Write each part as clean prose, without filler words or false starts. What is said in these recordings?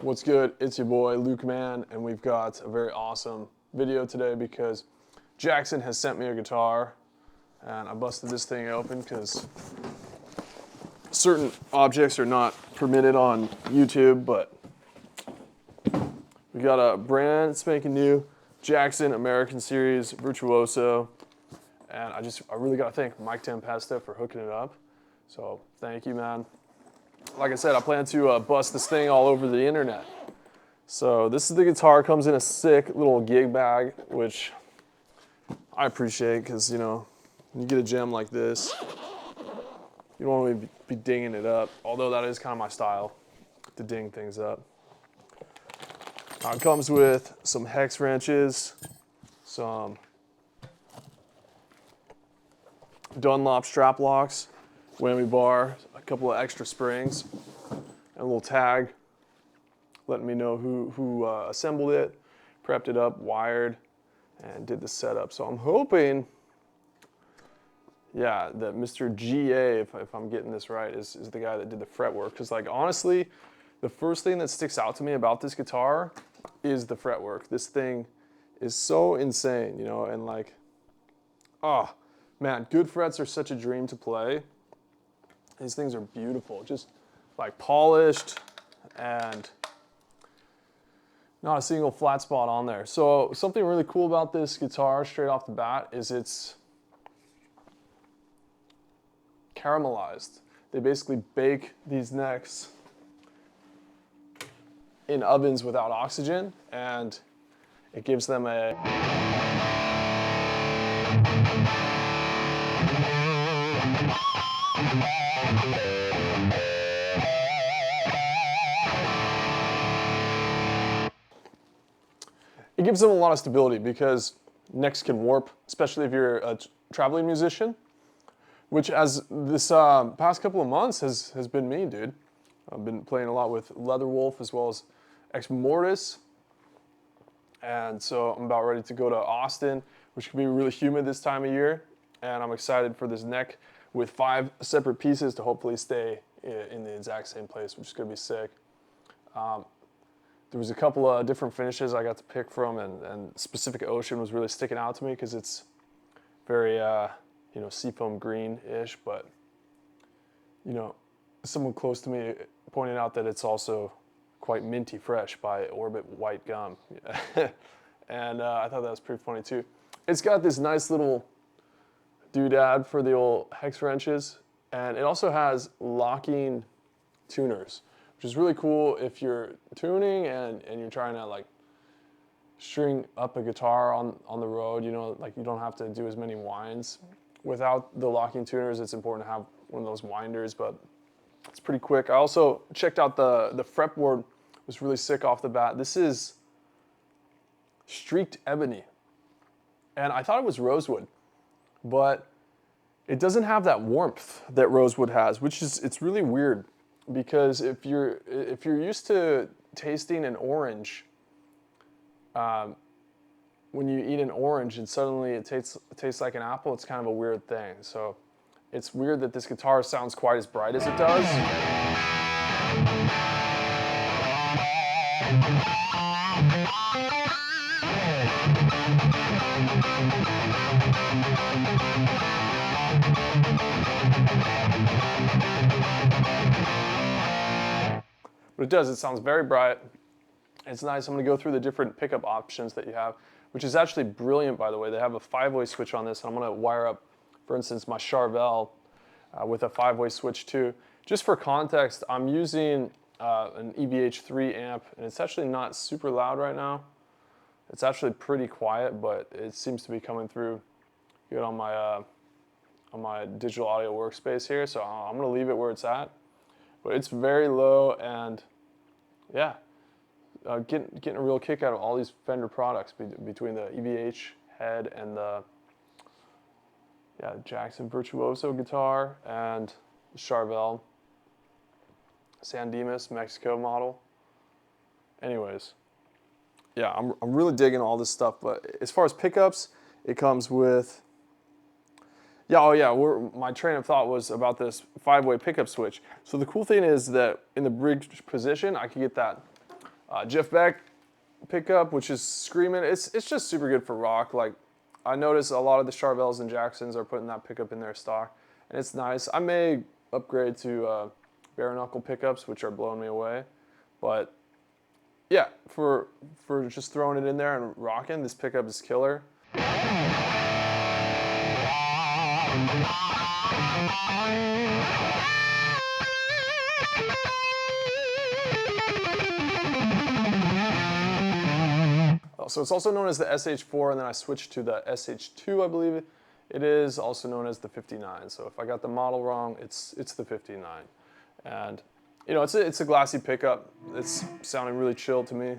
What's good? It's your boy Luke Man, and we've got a very awesome video today because Jackson has sent me a guitar, and I busted this thing open because certain objects are not permitted on YouTube, but we got a brand spanking new Jackson American Series Virtuoso, and I really gotta thank Mike Tempesta for hooking it up. So thank you, man. Like I said, I plan to bust this thing all over the internet. So this is the guitar. Comes in a sick little gig bag, which I appreciate because, you know, when you get a gem like this, you don't want to be dinging it up, although that is kind of my style, to ding things up. It comes with some hex wrenches, some Dunlop strap locks, whammy bar, a couple of extra springs, and a little tag letting me know who assembled it, prepped it up, wired, and did the setup. So I'm hoping, yeah, that Mr. GA, if I'm getting this right, is the guy that did the fretwork. Because, like, honestly, the first thing that sticks out to me about this guitar is the fretwork. This thing is so insane, you know, and like, oh, man, good frets are such a dream to play. These things are beautiful, just like polished and not a single flat spot on there. So something really cool about this guitar straight off the bat is it's caramelized. They basically bake these necks in ovens without oxygen, and it gives them a lot of stability because necks can warp, especially if you're a traveling musician, which as this past couple of months has been me, dude. I've been playing a lot with Leatherwolf as well as Ex Mortis, and so I'm about ready to go to Austin, which can be really humid this time of year, and I'm excited for this neck with 5 separate pieces to hopefully stay in the exact same place, which is going to be sick. There was a couple of different finishes I got to pick from, and Pacific Ocean was really sticking out to me because it's very, you know, seafoam green-ish, but, you know, someone close to me pointed out that it's also quite minty fresh by Orbit White Gum. And I thought that was pretty funny too. It's got this nice little doodad for the old hex wrenches, and it also has locking tuners, which is really cool if you're tuning and you're trying to like string up a guitar on the road, you know, like you don't have to do as many winds. Without the locking tuners, it's important to have one of those winders, but it's pretty quick. I also checked out the fretboard. It was really sick off the bat. This is streaked ebony, and I thought it was rosewood, but it doesn't have that warmth that rosewood has, which is, it's really weird because if you're used to tasting an orange, when you eat an orange and suddenly it tastes like an apple, it's kind of a weird thing. So it's weird that this guitar sounds quite as bright as it does. But it does, it sounds very bright. It's nice. I'm going to go through the different pickup options that you have, which is actually brilliant, by the way. They have a 5-way switch on this, and I'm going to wire up, for instance, my Charvel with a 5-way switch too. Just for context, I'm using an EVH3 amp, and it's actually not super loud right now. It's actually pretty quiet, but it seems to be coming through good on my digital audio workspace here, so I'm going to leave it where it's at. But it's very low, and yeah, getting a real kick out of all these Fender products between the EVH head and the Jackson Virtuoso guitar and the Charvel San Dimas Mexico model. Anyways, yeah, I'm really digging all this stuff. But as far as pickups, it comes with my train of thought was about this 5-way pickup switch. So the cool thing is that in the bridge position, I can get that Jeff Beck pickup, which is screaming. It's just super good for rock. Like, I notice a lot of the Charvels and Jacksons are putting that pickup in their stock, and it's nice. I may upgrade to bare knuckle pickups, which are blowing me away, but yeah, for just throwing it in there and rocking, this pickup is killer. So it's also known as the SH4, and then I switched to the SH2, I believe it is, also known as the 59. So if I got the model wrong, it's the 59. And you know, it's a glassy pickup. It's sounding really chill to me.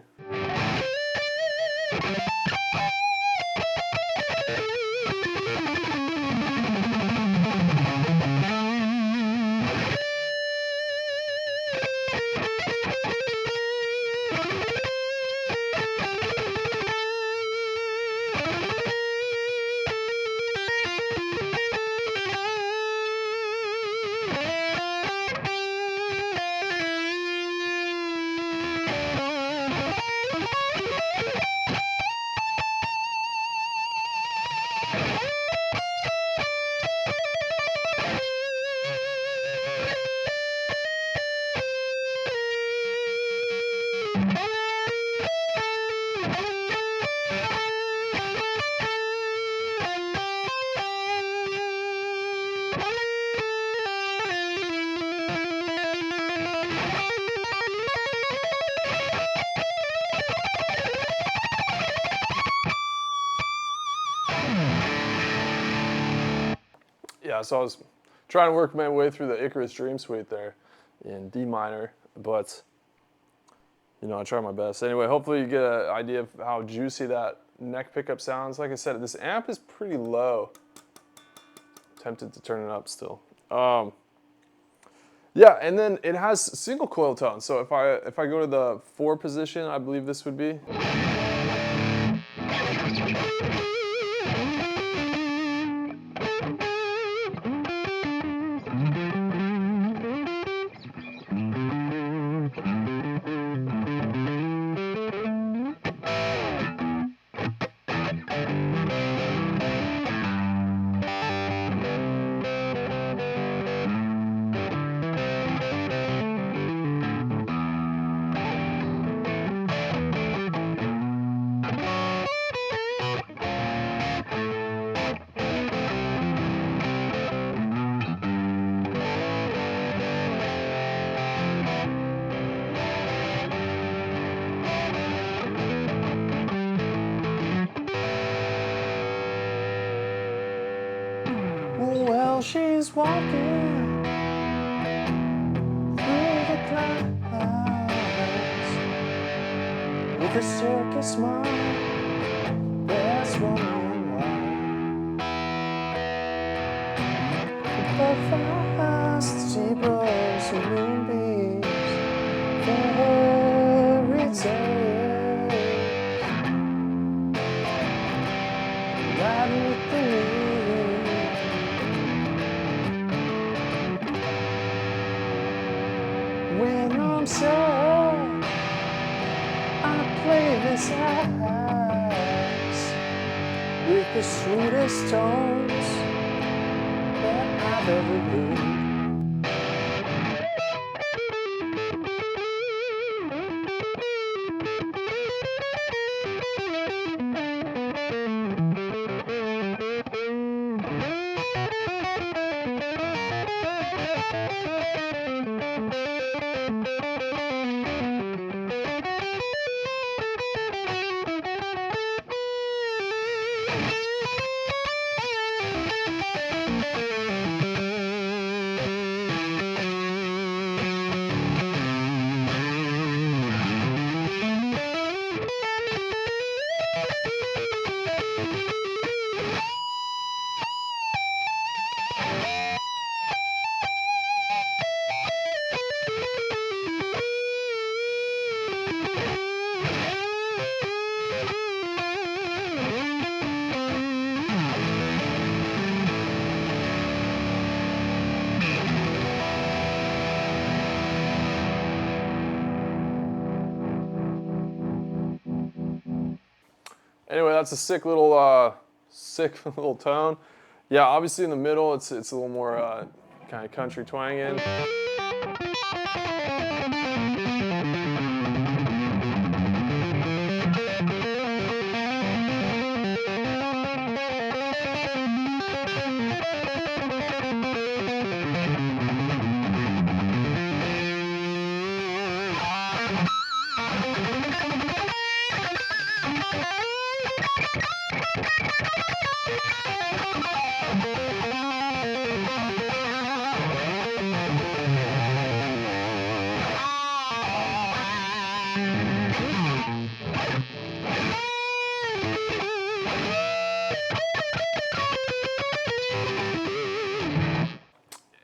Yeah, so I was trying to work my way through the Icarus Dream Suite there in D minor, but you know, I tried my best. Anyway, hopefully you get an idea of how juicy that neck pickup sounds. Like I said, this amp is pretty low. Tempted to turn it up still. Yeah, and then it has single coil tones. So if I go to the 4 position, I believe this would be. Well, she's walking through the clouds with a circus smile. That's wondering why. The fast zebras and moonbeams, fairy tales, riding with the wind. When I'm sad, I play this axe with the sweetest tones that I've ever heard. Anyway, that's a sick little tone. Yeah, obviously in the middle, it's a little more kind of country twang in.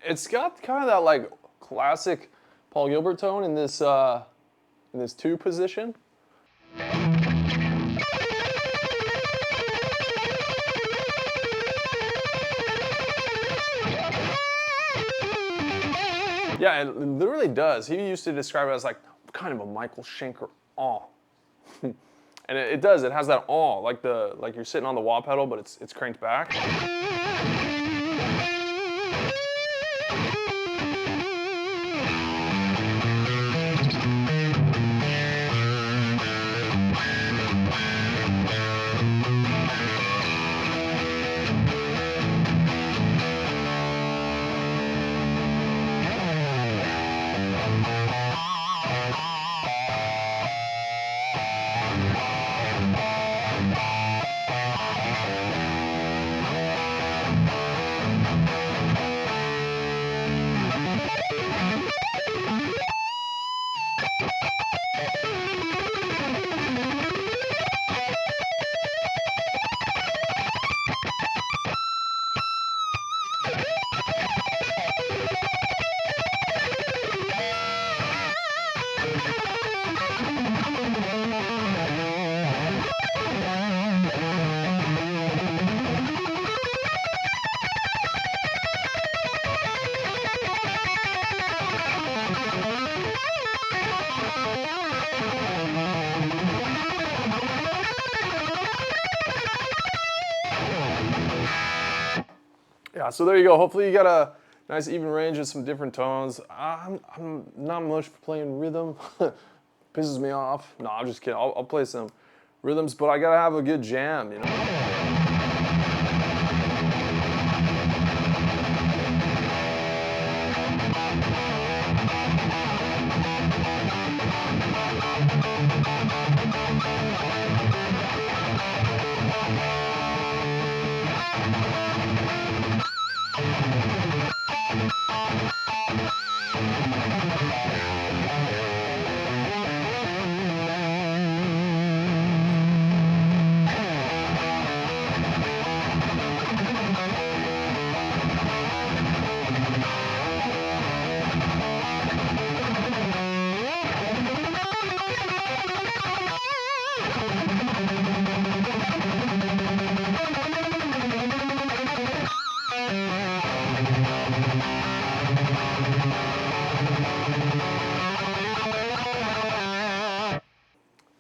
It's got kind of that like classic Paul Gilbert tone in this 2 position. Yeah, it literally does. He used to describe it as like kind of a Michael Schenker awe. And it does. It has that awe, like you're sitting on the wah pedal, but it's cranked back. Yeah, so there you go. Hopefully you got a nice even range of some different tones. I'm not much for playing rhythm. Pisses me off. No, I'm just kidding. I'll play some rhythms, but I gotta have a good jam, you know?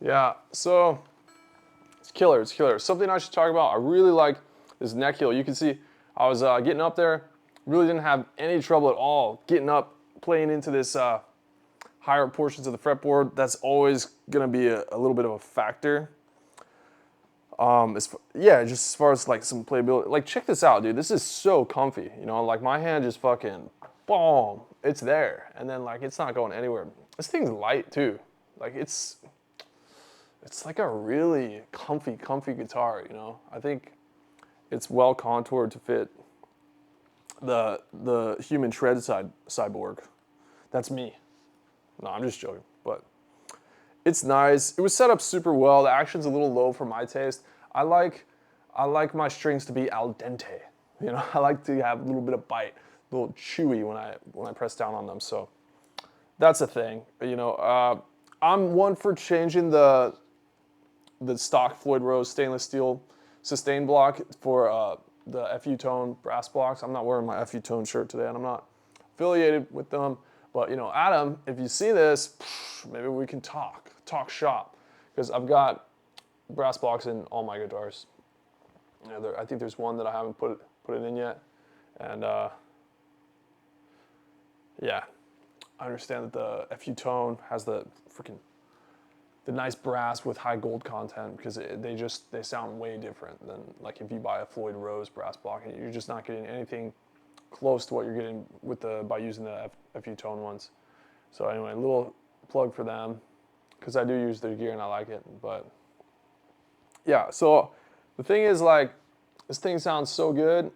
Yeah, so it's killer, it's killer. Something I should talk about, I really like this neck heel. You can see I was getting up there, really didn't have any trouble at all getting up, playing into this higher portions of the fretboard. That's always gonna be a little bit of a factor. Yeah, just as far as like some playability. Like check this out, dude. This is so comfy, you know, like my hand just fucking, boom, it's there. And then like it's not going anywhere. This thing's light too. Like it's like a really comfy guitar, you know. I think it's well contoured to fit the human shred cyborg. That's me. No, I'm just joking, but it's nice. It was set up super well. The action's a little low for my taste. I like my strings to be al dente. You know, I like to have a little bit of bite, a little chewy when I press down on them. So that's a thing. You know, I'm one for changing the stock Floyd Rose stainless steel sustain block for the FU Tone brass blocks. I'm not wearing my FU Tone shirt today, and I'm not affiliated with them. But you know, Adam, if you see this, maybe we can talk shop, because I've got brass blocks in all my guitars. You know, I think there's one that I haven't put it in yet, and yeah, I understand that the FU Tone has the nice brass with high gold content, because they sound way different than like if you buy a Floyd Rose brass block, and you're just not getting anything close to what you're getting with by using the FU Tone ones. So anyway, a little plug for them, because I do use their gear and I like it. But yeah, so the thing is, like, this thing sounds so good,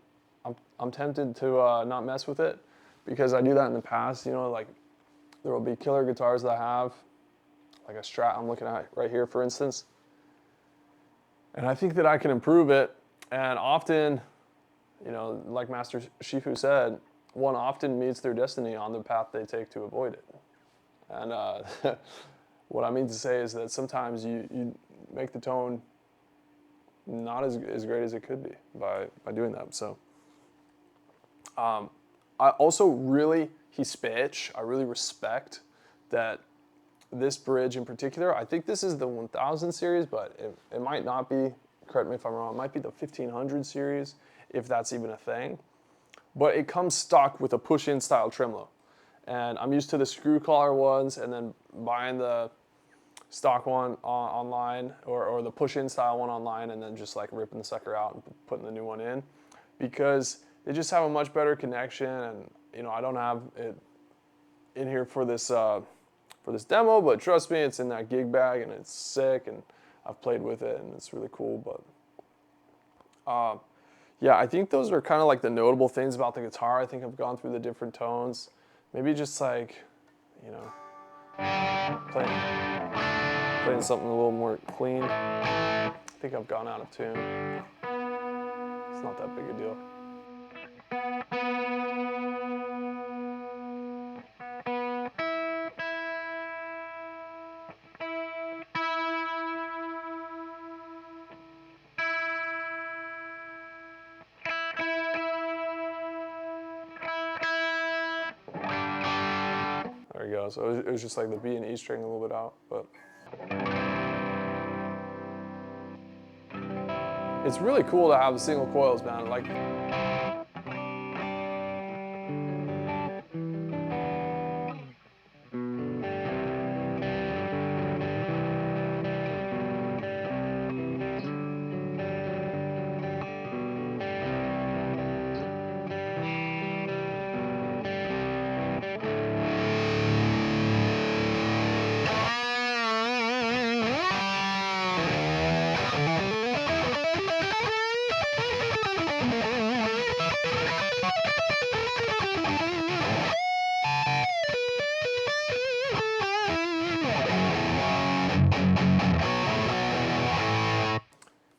I'm tempted to not mess with it, because I do that in the past. You know, like there will be killer guitars that I have, like a Strat I'm looking at right here, for instance, and I think that I can improve it. And often, you know, like Master Shifu said, one often meets their destiny on the path they take to avoid it. And what I mean to say is that sometimes you make the tone not as great as it could be by doing that. So I also really I really respect that this bridge in particular. I think this is the 1000 series, but it might not be. Correct me if I'm wrong. It might be the 1500 series, if that's even a thing. But it comes stock with a push-in style tremolo. And I'm used to the screw collar ones, and then buying the stock one online, or the push-in style one online, and then just like ripping the sucker out and putting the new one in, because they just have a much better connection. And you know, I don't have it in here for this demo, but trust me, it's in that gig bag, and it's sick, and I've played with it, and it's really cool. But yeah, I think those are kind of like the notable things about the guitar. I think I've gone through the different tones. Maybe just like, you know, playing something a little more clean. I think I've gone out of tune. It's not that big a deal. There we go. So it was just like the B and E string a little bit out, but it's really cool to have the single coils, man. Like,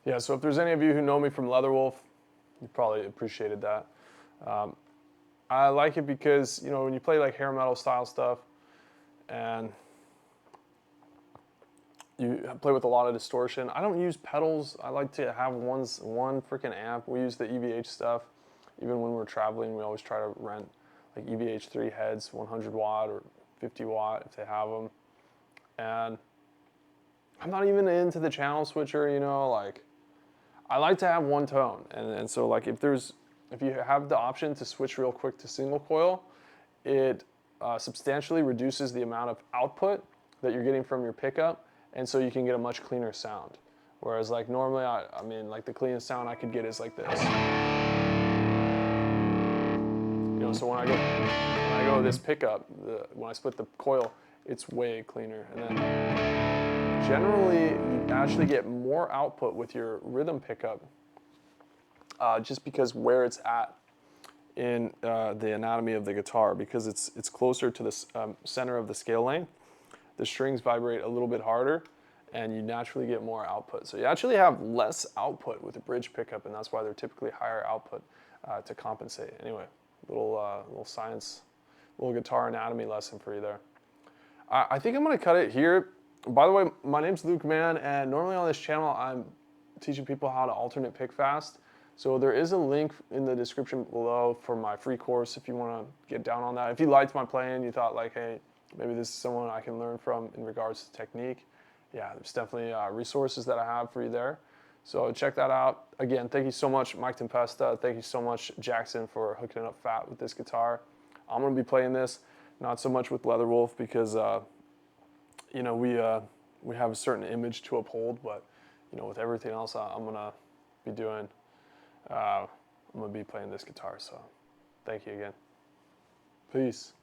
yeah, so if there's any of you who know me from Leatherwolf, you probably appreciated that. I like it because, you know, when you play like hair metal style stuff and you play with a lot of distortion, I don't use pedals. I like to have one freaking amp. We use the EVH stuff. Even when we're traveling, we always try to rent like EVH3 heads, 100 watt or 50 watt if they have them. And I'm not even into the channel switcher, you know, like I like to have one tone. And so like if you have the option to switch real quick to single coil, it substantially reduces the amount of output that you're getting from your pickup, and so you can get a much cleaner sound. Whereas like normally, I mean, like the cleanest sound I could get is like this. You know, so when I go with this pickup, when I split the coil, it's way cleaner. And then generally, you actually get more output with your rhythm pickup, just because where it's at in the anatomy of the guitar, because it's closer to the center of the scale length. The strings vibrate a little bit harder, and you naturally get more output. So you actually have less output with a bridge pickup, and that's why they're typically higher output to compensate. Anyway, little science, little guitar anatomy lesson for you there. I think I'm gonna cut it here. By the way, my name's Luke Mann, and normally on this channel I'm teaching people how to alternate pick fast. So there is a link in the description below for my free course if you want to get down on that. If you liked my playing, you thought like, hey, maybe this is someone I can learn from in regards to technique, yeah, there's definitely resources that I have for you there. So check that out. Again, thank you so much, Mike Tempesta. Thank you so much, Jackson, for hooking it up fat with this guitar. I'm gonna be playing this, not so much with Leatherwolf because you know we have a certain image to uphold, but you know with everything else I'm gonna be doing, I'm gonna be playing this guitar. So thank you again. Peace.